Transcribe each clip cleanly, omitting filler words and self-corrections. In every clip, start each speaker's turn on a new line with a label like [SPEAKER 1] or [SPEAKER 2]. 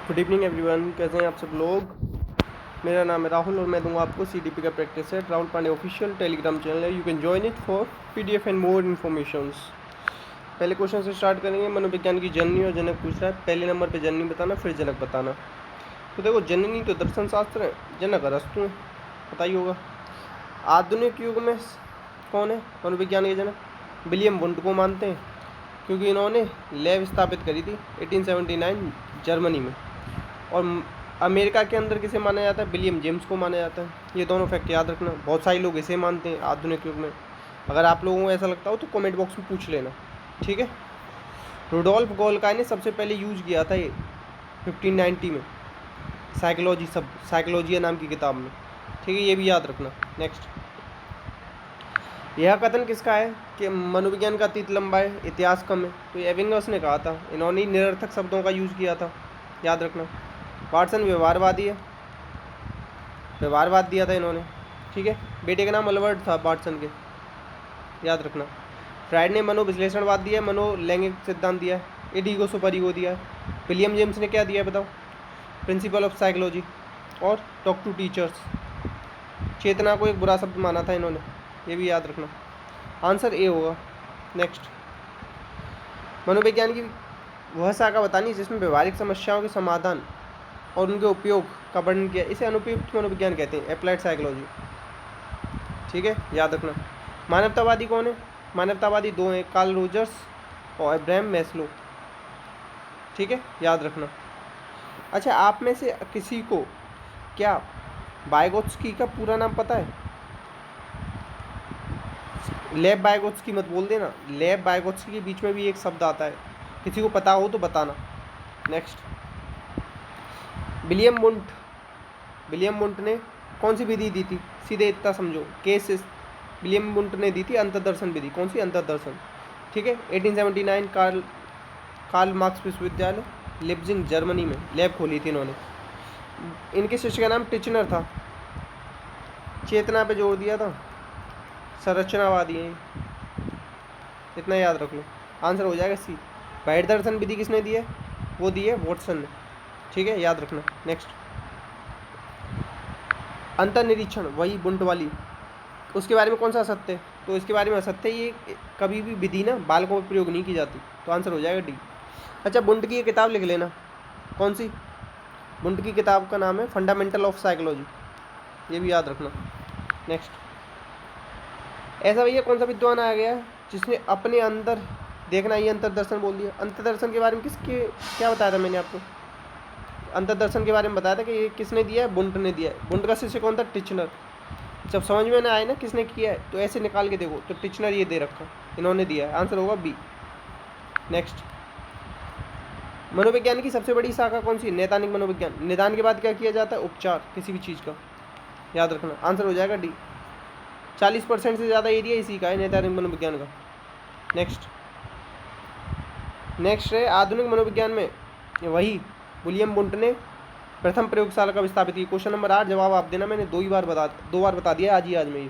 [SPEAKER 1] Good evening everyone, कैसे हैं आप सब लोग। मेरा नाम है राहुल और मैं दूंगा आपको सीडीपी का practice set. Rahul Pandey official Telegram channel है, you can join it for PDF and more informations. पहले क्वेश्चन से स्टार्ट करेंगे। मनोविज्ञान की जननी और जनक पूछ रहा है। पहले नंबर पे जननी बताना, फिर जनक बताना। तो देखो, जननी तो दर्शन शास्त्र है, जनक अरस्तु है, पता ही होगा। आधुनिक युग में कौन है मनोविज्ञान के जनक? विलियम वुंट को मानते हैं, क्योंकि इन्होंने लैब स्थापित करी थी 1879 जर्मनी में। और अमेरिका के अंदर किसे माना जाता है? विलियम जेम्स को माना जाता है। ये दोनों फैक्ट याद रखना। बहुत सारे लोग इसे मानते हैं आधुनिक युग में। अगर आप लोगों को ऐसा लगता हो तो कमेंट बॉक्स में पूछ लेना, ठीक है। रुडोल्फ गोल्काई ने सबसे पहले यूज किया था ये 1590 में, साइकोलॉजिया नाम की किताब में, ठीक है। ये भी याद रखना। नेक्स्ट, यह कथन किसका है कि मनोविज्ञान का अतीत लंबा है, इतिहास कम है? तो एविंगस ने कहा था। इन्होंने निरर्थक शब्दों का यूज़ किया था, याद रखना। वाटसन व्यवहारवादी है, व्यवहारवाद दिया था इन्होंने, ठीक है। बेटे का नाम अल्बर्ट था वाटसन के, याद रखना। फ्राइड ने मनोविश्लेषणवाद दिया है, मनोलैंगिक सिद्धांत दिया है, इडीगो सुपर ईगो दिया है। विलियम जेम्स ने क्या दिया है बताओ? प्रिंसिपल ऑफ साइकोलॉजी और टॉक टू टीचर्स। चेतना को एक बुरा शब्द माना था इन्होंने, ये भी याद रखना। आंसर ए होगा। नेक्स्ट, मनोविज्ञान की वह शाखा बतानी जिसमें व्यवहारिक समस्याओं के समाधान और उनके उपयोग का वर्णन किया, इसे अनुपयुक्त मनोविज्ञान कहते हैं, अप्लाइड साइकोलॉजी, ठीक है, याद रखना। मानवतावादी कौन है? मानवतावादी दो हैं, कार्ल रोजर्स और अब्राहम मैस्लो, ठीक है, याद रखना। अच्छा, आप में से किसी को क्या वाइगोत्स्की का पूरा नाम पता है? लेव वाइगोत्स्की मत बोल देना, लेव वाइगोत्स्की के बीच में भी एक शब्द आता है, किसी को पता हो तो बताना। नेक्स्ट, विलियम वुंट ने कौन सी विधि दी थी? सीधे इतना समझो, केस विलियम वुंट ने दी थी अंतर्दर्शन विधि। कौन सी? अंतर्दर्शन, ठीक है। 1879 कार्ल मार्क्स विश्वविद्यालय लिप्जिंग जर्मनी में लैब खोली थी इन्होंने। इनके शिष्य का नाम टिचनर था। चेतना पे जोर दिया था, संरचनावादी हैं, इतना याद रख लो। आंसर हो जाएगा सी। बाह्य दर्शन विधि किसने दी है? वो दी है वॉटसन ने, ठीक है, याद रखना। नेक्स्ट, अंतर्निरीक्षण, वही बुंट वाली, उसके बारे में कौन सा असत्य है? तो इसके बारे में असत्य, ये कभी भी विधि ना बालकों में प्रयोग नहीं की जाती, तो आंसर हो जाएगा डी। अच्छा, बुंट की ये किताब लिख लेना। कौन सी? बुंट की किताब का नाम है फंडामेंटल ऑफ साइकोलॉजी, ये भी याद रखना। नेक्स्ट, ऐसा भैया कौन सा विद्वान आ गया जिसने अपने अंदर देखना ये अंतर्दर्शन बोल दिया? अंतर्दर्शन के बारे में क्या बताया था मैंने आपको? अंतर्दर्शन के बारे में बताया था कि ये किसने दिया है? बुंट ने दिया है। बुंट का शिष्य कौन था? टिचनर। जब समझ में ना आए ना किसने किया है, तो ऐसे निकाल के देखो, तो टिचनर ये दे रखा, इन्होंने दिया है। आंसर होगा बी। नेक्स्ट, मनोविज्ञान की सबसे बड़ी शाखा कौन सी? नैदानिक मनोविज्ञान। निदान के बाद क्या किया जाता है? उपचार किसी भी चीज़ का, याद रखना। आंसर हो जाएगा डी। 40% से ज़्यादा एरिया इसी का है, नैदानिक मनोविज्ञान का। नेक्स्ट है आधुनिक मनोविज्ञान में वही विलियम वुंट ने प्रथम प्रयोगशाला कब स्थापित की? क्वेश्चन नंबर 8 जवाब आप देना, मैंने दो बार बता दिया आज में ये।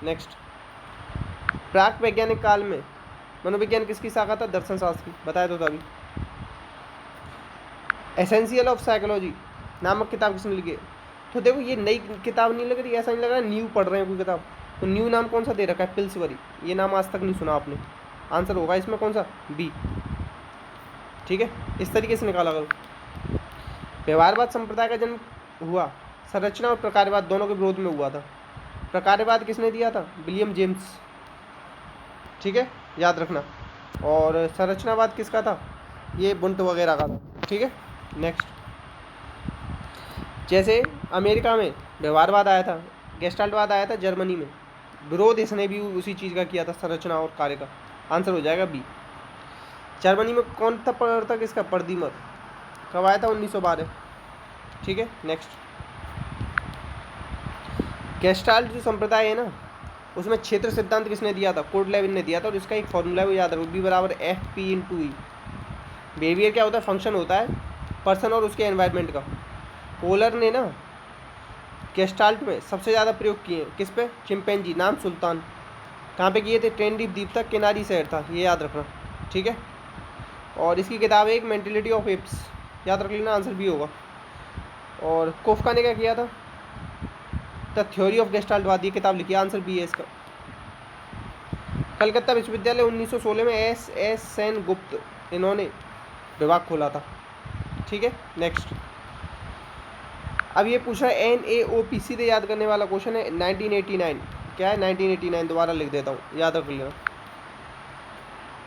[SPEAKER 1] नेक्स्ट, प्राक वैज्ञानिक काल में मनोविज्ञान किसकी शाखा था? दर्शन शास्त्र की, बताया तो तभी। एसेंशियल ऑफ साइकोलॉजी नामक किताब किसने लिखी? तो देखो, ये नई किताब नहीं लग रही, ऐसा नहीं लग रहा न्यू पढ़ रहे हैं कोई किताब। तो न्यू नाम कौन सा दे रखा है? पिल्सबरी। ये नाम आज तक नहीं सुना आपने। आंसर होगा इसमें कौन सा? बी, ठीक है। इस तरीके से निकाला करो। व्यवहारवाद संप्रदाय का जन्म हुआ संरचना और प्रकारवाद दोनों के विरोध में हुआ था। प्रकारवाद किसने दिया था? विलियम जेम्स, ठीक है, याद रखना। और संरचनावाद किसका था? ये बुंट वगैरह का था, ठीक है। नेक्स्ट, जैसे अमेरिका में व्यवहारवाद आया था, गेस्टाल्टवाद आया था जर्मनी में, विरोध इसने भी उसी चीज़ का किया था, संरचना और कार्य का। आंसर हो जाएगा बी। जर्मनी में कौन था प्रवर्तक इसका? पर्दिमर। कब आया था? 1912, ठीक है। नेक्स्ट, गेस्टाल्ट जो संप्रदाय है ना, उसमें क्षेत्र सिद्धांत किसने दिया था? कोडलेविन ने दिया था। और इसका एक फॉर्मूला भी याद रखो, बी बराबर FP/E। बिहेवियर क्या होता है? फंक्शन होता है पर्सन और उसके एनवायरनमेंट का। कोलर ने ना गेस्टाल्ट में सबसे ज़्यादा प्रयोग किए किस पे? चिंपैंजी। नाम सुल्तान। कहाँ पे किए थे? टेनरीफ द्वीप तक, किनारी शहर था, ये याद रखना, ठीक है। और इसकी किताब है एक मेंटेलिटी ऑफ एप्स, याद रख लेना, आंसर बी होगा। और कोफका ने क्या किया था? द थ्योरी ऑफ गेस्टाल्टवाद, ये किताब लिखी, आंसर बी है इसका। कलकत्ता विश्वविद्यालय 1916 में एस सेन गुप्त, इन्होंने विभाग खोला था। ठीक है, नेक्स्ट। अब ये पूछा है NAOP, सीधे याद करने वाला क्वेश्चन है। 1989 क्या है? 1989, दोबारा लिख देता हूँ, याद रख लेना।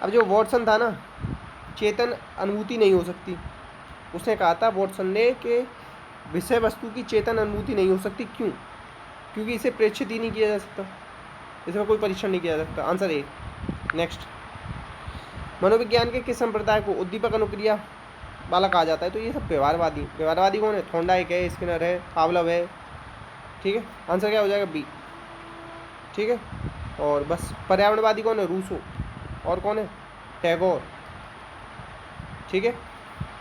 [SPEAKER 1] अब जो वॉटसन था ना, चेतन अनुभूति नहीं हो सकती, उसने कहा था वॉटसन ने कि विषय वस्तु की चेतन अनुभूति नहीं हो सकती। क्यों? क्योंकि इसे प्रेक्षित ही नहीं किया जा सकता, इसमें कोई परीक्षण नहीं किया जा सकता। Answer A. नेक्स्ट। मनोविज्ञान के किस संप्रदाय को उद्दीपक अनुक्रिया वाला कहा जाता है? तो ये सब व्यवहारवादी कौन है? थॉर्नडाइक है, स्किनर है, पावलोव है। ठीक है, आंसर क्या हो जाएगा? बी। ठीक है, और बस पर्यावरणवादी कौन है? रूसो। और कौन है? टैगोर। ठीक है,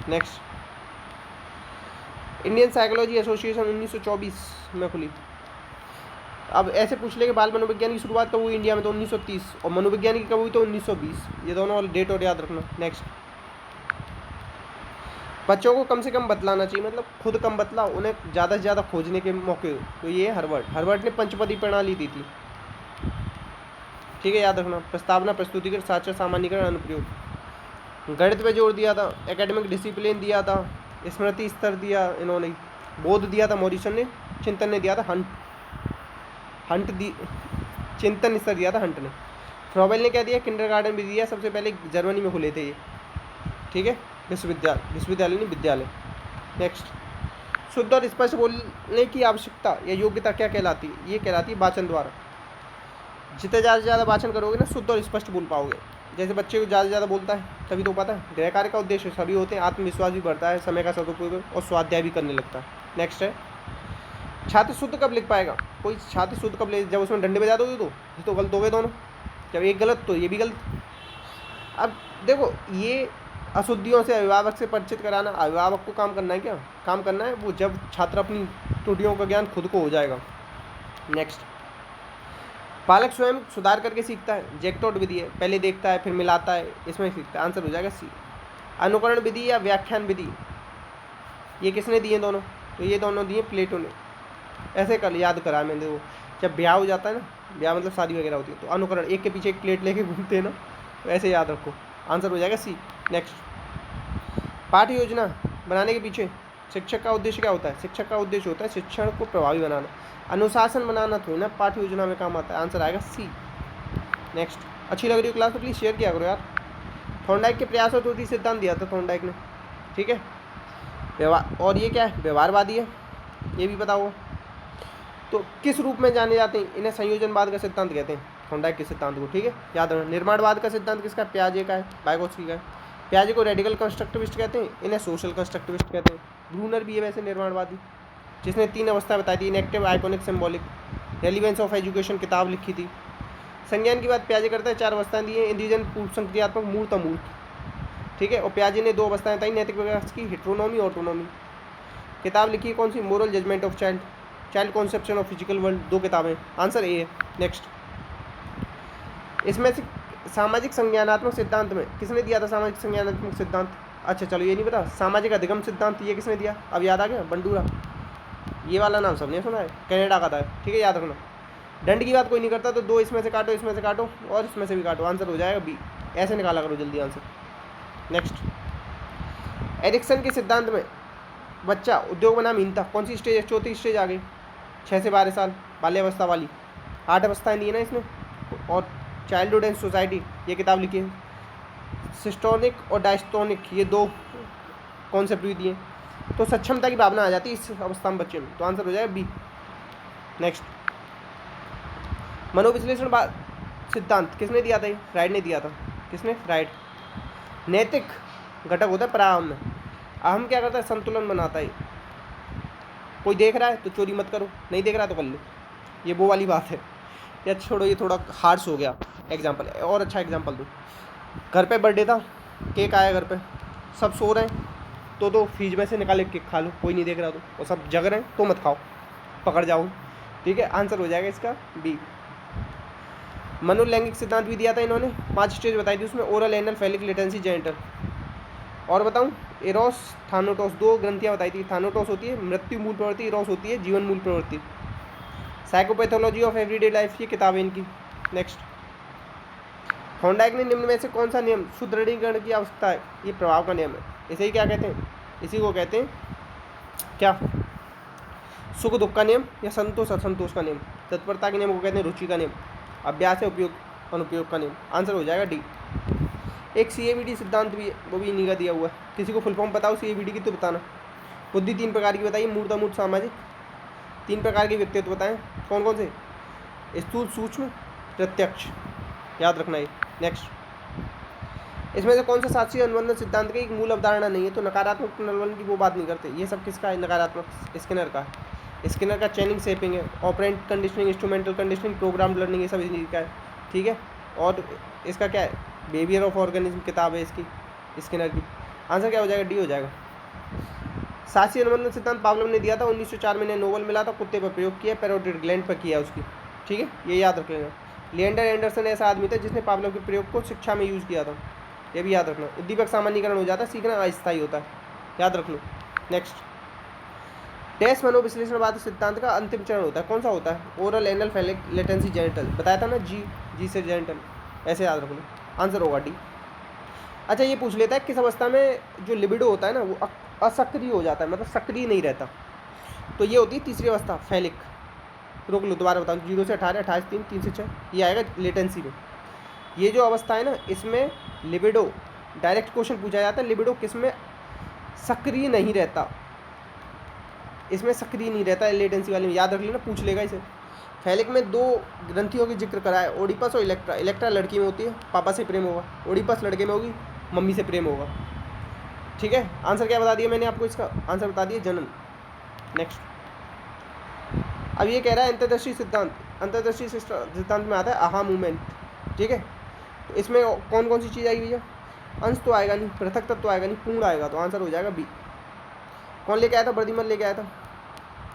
[SPEAKER 1] नेक्स्ट। इंडियन साइकोलॉजी एसोसिएशन 1924 में खुली। अब ऐसे पूछ ले कि बाल मनोविज्ञान की शुरुआत कब हुई इंडिया में? तो 1930। और मनोविज्ञान की कब हुई? तो 1920। ये दोनों डेट और याद रखना। नेक्स्ट। बच्चों को कम से कम बतलाना चाहिए, मतलब खुद कम बतला, उन्हें ज़्यादा से ज़्यादा खोजने के मौके हो। तो ये हर्बर्ट ने पंचपदी प्रणाली दी थी। ठीक है, याद रखना। प्रस्तावना, प्रस्तुतिकरण, साक्षर, सामान्यीकरण, अनुप्रयोग। गणित पे जोर दिया था, एकेडमिक डिसिप्लिन दिया था, स्मृति स्तर दिया इन्होंने, बोध दिया था मॉरिसन ने, चिंतन ने दिया था चिंतन स्तर दिया था हंट ने। फ्रॉबेल ने क्या दिया? किंडरगार्टन भी दिया, सबसे पहले जर्मनी में खुले थे ये। ठीक है, विश्वविद्यालय नहीं, विद्यालय। नेक्स्ट। शुद्ध और स्पष्ट बोलने की आवश्यकता या योग्यता क्या कहलाती है? ये कहलाती है वाचन द्वारा। जितने ज़्यादा से ज़्यादा वाचन करोगे ना, शुद्ध और स्पष्ट बोल पाओगे। जैसे बच्चे को ज़्यादा से ज़्यादा बोलता है तभी तो पता है। गृह कार्य का उद्देश्य सभी होते हैं, आत्मविश्वास भी बढ़ता है, समय का सदुपयोग और स्वाध्याय भी करने लगता है। नेक्स्ट है, छात्र शुद्ध कब लिख पाएगा? कोई छात्र शुद्ध कब ले? जब उसमें डंडे बजा दोगे तो गलत हो गए दोनों। जब एक गलत तो ये भी गलत। अब देखो, ये अशुद्धियों से अभिभावक से परिचित कराना, अभिभावक को काम करना है। क्या काम करना है? वो जब छात्र अपनी त्रुटियों का ज्ञान खुद को हो जाएगा। नेक्स्ट। बालक स्वयं सुधार करके सीखता है, जैक्टोट विधि है, पहले देखता है फिर मिलाता है, इसमें सीखता है। आंसर हो जाएगा सी। अनुकरण विधि या व्याख्यान विधि, ये किसने दिए दोनों? तो ये दोनों दिए प्लेटो ने। ऐसे कर याद करा मैंने, वो जब ब्याह हो जाता है ना, ब्याह मतलब शादी वगैरह होती है, तो अनुकरण, एक के पीछे एक प्लेट लेके घूमते हैं ना, तो ऐसे याद रखो। आंसर हो जाएगा सी। नेक्स्ट। पाठ्य योजना बनाने के पीछे शिक्षक का उद्देश्य क्या होता है? शिक्षक का उद्देश्य होता है शिक्षण को प्रभावी बनाना, अनुशासन बनाना थोड़ी ना पाठ्य योजना में काम आता है। आंसर आएगा सी। नेक्स्ट। अच्छी लग रही हो क्लास तो प्लीज़ शेयर किया करो यार। थॉर्नडाइक के प्रयास और त्रुटि सिद्धांत दिया था थॉर्नडाइक ने। ठीक है, व्यवहार, और ये क्या है? व्यवहारवादी है, ये भी पता होगा। तो किस रूप में जाने जाते हैं? इन्हें संयोजनवाद का सिद्धांत कहते हैं, थॉर्नडाइक के सिद्धांत को। ठीक है, याद रखना। निर्माणवाद का सिद्धांत किसका? पियाजे का है, वाइगोत्स्की का है। पियाजे को रेडिकल कंस्ट्रक्टिविस्ट कहते हैं, इन्हें सोशल कंस्ट्रक्टिविस्ट कहते हैं। ब्रूनर भी है वैसे निर्माणवादी, जिसने 3 अवस्था बताई थी, inactive, iconic, symbolic. Relevance of education किताब लिखी थी। संज्ञान की बात पियाजे करता है, 4 अवस्थाएं दी हैं, इंडिविजन, पूर्व संक्रियात्मक, मूर्त, अमूर्त। ठीक है, और पियाजे ने 2 अवस्थाएं बताई, नैतिक विकास की, हेट्रोनॉमी, ऑटोनॉमी। किताब लिखी है कौन सी? Moral judgement of child conception of physical world. 2 किताबें। आंसर ए है। नेक्स्ट। इसमें से सामाजिक संज्ञानात्मक सिद्धांत में किसने दिया था सामाजिक संज्ञानात्मक सिद्धांत? अच्छा चलो, ये नहीं पता। सामाजिक अधिगम सिद्धांत ये किसने दिया? अब याद आ गया, बंडूरा। ये वाला नाम सबने सुना है, कनाडा का था। ठीक है, याद रखना। दंड की बात कोई नहीं करता, तो 2 इसमें से काटो, इसमें से काटो और इसमें से भी काटो। आंसर हो जाएगा बी। ऐसे निकाला करो जल्दी आंसर। नेक्स्ट। एरिक्सन के सिद्धांत में बच्चा उद्योग बनामीनता कौन सी स्टेज है? 4थी स्टेज आ गई, 6 से 12 साल, बाल्यावस्था वाली। 8 अवस्थाएं दी है ना इसमें। और चाइल्डहुड एंड सोसाइटी, ये किताब लिखी है। सिस्टोनिक और डायस्टोनिक, ये 2 कॉन्सेप्ट भी दिए। तो सक्षमता की भावना आ जाती है इस अवस्था में बच्चे में, तो आंसर हो जाएगा बी। नेक्स्ट। मनोविश्लेषण सिद्धांत किसने दिया था? फ्राइड ने दिया था। किसने? फ्राइड। नैतिक घटक होता है प्रारंभ में। अहम क्या करता है? संतुलन बनाता है। कोई देख रहा है तो चोरी मत करो, नहीं देख रहा तो कर लो, ये वो वाली बात है। या छोड़ो, ये थोड़ा हार्श हो गया एग्जाम्पल, और अच्छा एग्जाम्पल दूँ। घर पे बर्थडे था, केक आया घर पे, सब सो रहे हैं तो फ्रिज में से निकाले केक खा लो, कोई नहीं देख रहा तो, और सब जग रहे हैं तो मत खाओ, पकड़ जाओ। ठीक है, आंसर हो जाएगा इसका बी। मनोलैंगिक सिद्धांत भी दिया था इन्होंने, 5 स्टेज बताई थी उसमें। Oral, anal, phallic, latency, genital. और बताऊँ, एरोस थानोटोस, दो ग्रंथियाँ बताई थी। थानोटोस होती है मृत्यु मूल प्रवृत्ति, एरोस होती है जीवन मूल प्रवृत्ति। साइकोपैथोलॉजी ऑफ एवरीडे लाइफ, ये किताब है इनकी। नेक्स्ट, थॉर्नडाइक ने निम्न में से कौन सा नियम सुदृढ़ीकरण की आवश्यकता है? ये प्रभाव का नियम है। इसे ही क्या कहते हैं? इसी को कहते हैं क्या? सुख दुख का नियम या संतोष असंतोष का नियम। तत्परता के नियम को कहते हैं रुचि का नियम। अभ्यास है उपयोग अनुपयोग का नियम। आंसर हो जाएगा डी। एक CABD सिद्धांत भी है, वो भी इन्हीं का दिया हुआ है। किसी को फुल फॉर्म बताओ CABD की तो बताना। बुद्धि 3 प्रकार की बताइए, मूर्त अमूर्त सामाजिक। 3 प्रकार के व्यक्तित्व बताएं, कौन कौन से? स्थूल सूक्ष्म प्रत्यक्ष, याद रखना है। नेक्स्ट, इसमें से कौन सा शास्त्रीय अनुबंधन सिद्धांत की एक मूल अवधारणा नहीं है? तो नकारात्मक पुनर्वलन की वो बात नहीं करते। ये सब किसका है? नकारात्मक, स्किनर का है। स्किनर का चेनिंग शेपिंग है, operant conditioning, instrumental conditioning, programme learning, ये सब इसी का है। ठीक है, और इसका क्या है? बिहेवियर ऑफ ऑर्गेनिज्म किताब है इसकी, स्किनर की। आंसर क्या हो जाएगा? डी हो जाएगा। शास्त्रीय अनुबंधन सिद्धांत पावलोव ने दिया था, 1904 में इन्हें नोबेल मिला था। कुत्ते पर प्रयोग किया, पैरोटिड ग्लैंड पर किया उसकी। ठीक है, ये याद रख लेना। लिएंडर एंडरसन ऐसा आदमी था जिसने पावलोव के प्रयोग को शिक्षा में यूज़ किया था, ये भी याद रखना। उद्दीपक सामान्यीकरण हो जाता है, सीखना अस्थायी होता है, याद रख लो। नेक्स्ट, डैश मनोविश्लेषणवाद सिद्धांत का अंतिम चरण होता है, कौन सा होता है? Oral, anal, phallic, latency, genital. बताया था ना, जी से जेनिटल, ऐसे याद रख लो। आंसर होगा डी। अच्छा, ये पूछ लेता है किस अवस्था में जो लिबिडो होता है ना वो असक्रिय हो जाता है, मतलब सक्रिय नहीं रहता? तो ये होती है तीसरी अवस्था, फेलिक। रोक लो, दोबारा बताऊँ, 0 से 18, 28, 3, 3 से 6, ये आएगा लेटेंसी में। ये जो अवस्था है ना, इसमें लिबिडो, डायरेक्ट क्वेश्चन पूछा जाता है, लिबिडो किस में सक्रिय नहीं रहता? इसमें सक्रिय नहीं रहता है, लेटेंसी वाले में, याद रख लेना, पूछ लेगा इसे। फेलिक में 2 ग्रंथियों की जिक्र करा है, ओडिपस और इलेक्ट्रा। इलेक्ट्रा लड़की में होती है, पापा से प्रेम होगा। ओडिपस लड़के में होगी, मम्मी से प्रेम होगा। ठीक है, आंसर क्या बता दिया मैंने आपको? इसका आंसर बता दिया, जनन। नेक्स्ट, अब ये कह रहा है अंतर्दृष्टि सिद्धांत। अंतर्दृष्टि सिद्धांत में आता है आहा मूवमेंट। ठीक है, तो इसमें कौन कौन सी चीज़ आएगी भैया? अंश तो आएगा नहीं, पृथक तत्व तो आएगा नहीं, पूर्ण आएगा। तो आंसर हो जाएगा बी। कौन लेके आया था? बर्दिमन लेके आया था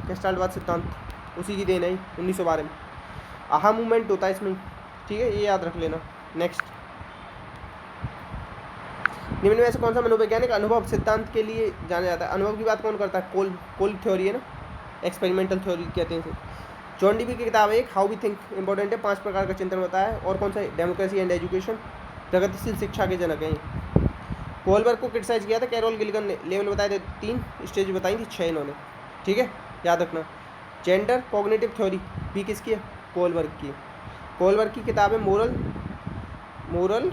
[SPEAKER 1] गेस्टाल्टवाद सिद्धांत, उसी की देन है 1912 में। आहा मूवमेंट होता है इसमें। ठीक है, ये याद रख लेना। नेक्स्ट, निम्न में से कौन सा मनोवैज्ञानिक अनुभव सिद्धांत के लिए जाना जाता है? अनुभव की बात कौन करता है? कोल्ब थ्योरी है ना, एक्सपेरिमेंटल थ्योरी कहते हैं इसे। जॉन डीवी की किताब है एक, हाउ वी थिंक, इंपॉर्टेंट है। 5 प्रकार का चिंतन बताया है। और कौन सा है? डेमोक्रेसी एंड एजुकेशन, प्रगतिशील शिक्षा के जनक हैं। कोलबर्ग को क्रिटिसाइज किया था कैरोल गिलिगन ने। लेवल बताए थे 3, स्टेज बताई थी 6 इन्होंने। ठीक है, याद रखना। जेंडर कॉग्निटिव थ्योरी भी किसकी है? कोलबर्ग की। कोलबर्ग की किताब है मोरल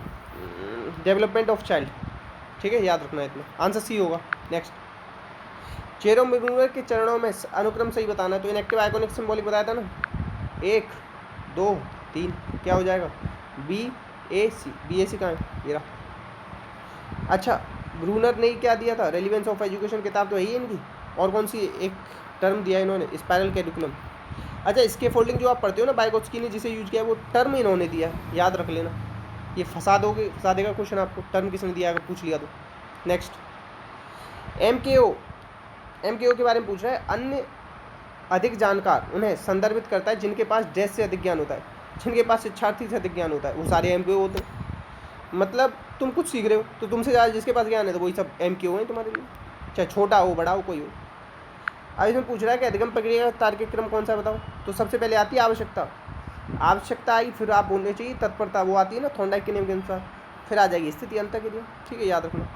[SPEAKER 1] डेवलपमेंट ऑफ चाइल्ड। ठीक है, याद रखना इतना। आंसर सी होगा। नेक्स्ट, चेरोम ब्रूनर के चरणों में अनुक्रम सही बताना है। तो इनएक्टिव आइकॉनिक सिंबॉलिक बताया था ना, 1 2 3, क्या हो जाएगा? BAC। BAC कहाँ है? ये रहा। अच्छा, ब्रूनर ने क्या दिया था? रेलिवेंस ऑफ एजुकेशन किताब तो है ही इनकी। और कौन सी एक टर्म दिया इन्होंने? Spiral curriculum. अच्छा, इसके फोल्डिंग जो आप पढ़ते हो ना, बाइकोस्की ने जिसे यूज किया वो टर्म इन्होंने दिया, याद रख लेना। ये फंसा देगा क्वेश्चन आपको, टर्म किसने दिया अगर पूछ लिया तो। नेक्स्ट, MKO के बारे में पूछ रहा है। अन्य अधिक जानकार उन्हें संदर्भित करता है जिनके पास डैश से अधिक ज्ञान होता है। जिनके पास शिक्षार्थी से अधिक ज्ञान होता है वो सारे MKO होते हैं। मतलब तुम कुछ सीख रहे हो तो तुमसे ज़्यादा जिसके पास ज्ञान है तो वही सब MKO हैं तुम्हारे लिए, चाहे छोटा हो बड़ा हो कोई हो। अब इसमें पूछ रहा है कि अधिगम प्रक्रिया का तार्किक क्रम कौन सा बताओ। तो सबसे पहले आती है आवश्यकता आई, फिर आप होने चाहिए तत्परता, वो आती है ना थॉर्नडाइक के नियम के अनुसार, फिर आ जाएगी स्थिति अंतर के लिए। ठीक है, याद रखना।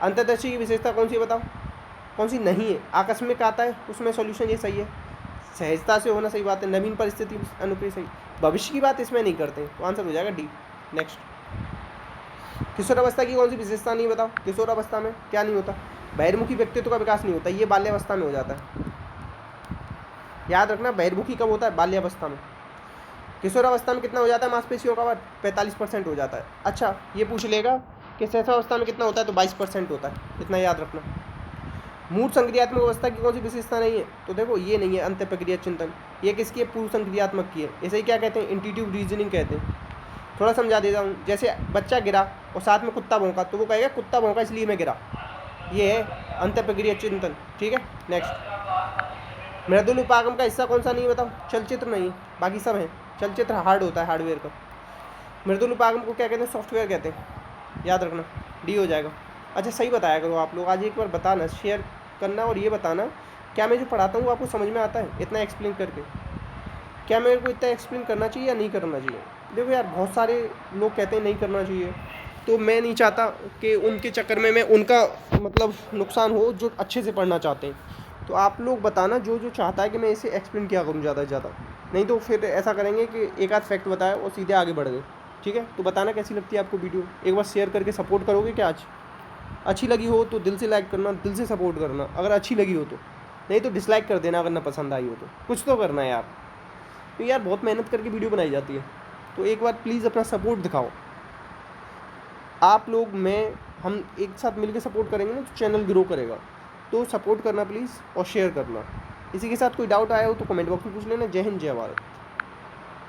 [SPEAKER 1] अंतर्दृष्टि की विशेषता कौन सी बताओ? कौन सी नहीं है? आकस्मिक आता है उसमें सॉल्यूशन ये सही है, सहजता से होना सही बात है, नवीन परिस्थिति अनुकूल सही, भविष्य की बात इसमें नहीं करते, तो आंसर हो जाएगा डी। नेक्स्ट, किशोर अवस्था की कौन सी विशेषता नहीं बताओ? किशोर अवस्था में क्या नहीं होता? बहिर्मुखी व्यक्तित्व का विकास नहीं होता, ये बाल्यावस्था में हो जाता है। याद रखना, बहिर्मुखी कब होता है? बाल्यावस्था में। किशोर अवस्था में कितना हो जाता है मांसपेशियों का? 45% हो जाता है। अच्छा, ये पूछ लेगा कि शैशवावस्था में कितना होता है? तो 22% होता है, इतना याद रखना। मूल संक्रियात्मक अवस्था की कौन सी विशेषता नहीं है? तो देखो ये नहीं है अंत प्रक्रिया चिंतन, ये किसकी है? पूर्व संक्रियात्मक की है। इसे ही क्या कहते हैं? इंट्यूटिव रीजनिंग कहते हैं। थोड़ा समझा देता हूँ, जैसे बच्चा गिरा और साथ में कुत्ता भौंका तो वो कहेगा कुत्ता भौंका इसलिए मैं गिरा, ये है अंत प्रक्रिया चिंतन। ठीक है, नेक्स्ट, मृदुल उपागम का हिस्सा कौन सा नहीं बताओ? चलचित्र नहीं है, बाकी सब है। चलचित्र हार्ड होता है, हार्डवेयर का। मृदुल उपागम को क्या कहते हैं? सॉफ्टवेयर कहते हैं, याद रखना, डी हो जाएगा। अच्छा सही बताया करो आप लोग, आज एक बार बताना, शेयर करना और ये बताना क्या मैं जो पढ़ाता हूँ वो आपको समझ में आता है इतना एक्सप्लेन करके, क्या मेरे को इतना एक्सप्लेन करना चाहिए या नहीं करना चाहिए। देखो यार बहुत सारे लोग कहते हैं नहीं करना चाहिए, तो मैं नहीं चाहता कि उनके चक्कर में मैं उनका मतलब नुकसान हो जो अच्छे से पढ़ना चाहते हैं। तो आप लोग बताना जो जो चाहता है कि मैं इसे एक्सप्लेन किया करूँ ज़्यादा से ज़्यादा, नहीं तो फिर ऐसा करेंगे कि एक आध फैक्ट बताया और सीधे आगे बढ़ गए। ठीक है, तो बताना कैसी लगती है आपको वीडियो, एक बार शेयर करके सपोर्ट करोगे क्या आज? अच्छी लगी हो तो दिल से लाइक करना, दिल से सपोर्ट करना अगर अच्छी लगी हो तो, नहीं तो डिसलाइक कर देना अगर ना पसंद आई हो तो, कुछ तो करना है यार। तो यार बहुत मेहनत करके वीडियो बनाई जाती है, तो एक बार प्लीज़ अपना सपोर्ट दिखाओ। आप लोग मैं हम एक साथ मिलकर सपोर्ट करेंगे ना तो चैनल ग्रो करेगा। तो सपोर्ट करना प्लीज़ और शेयर करना। इसी के साथ कोई डाउट आया हो तो कमेंट बॉक्स में पूछ लेना। जय हिंद जय भारत।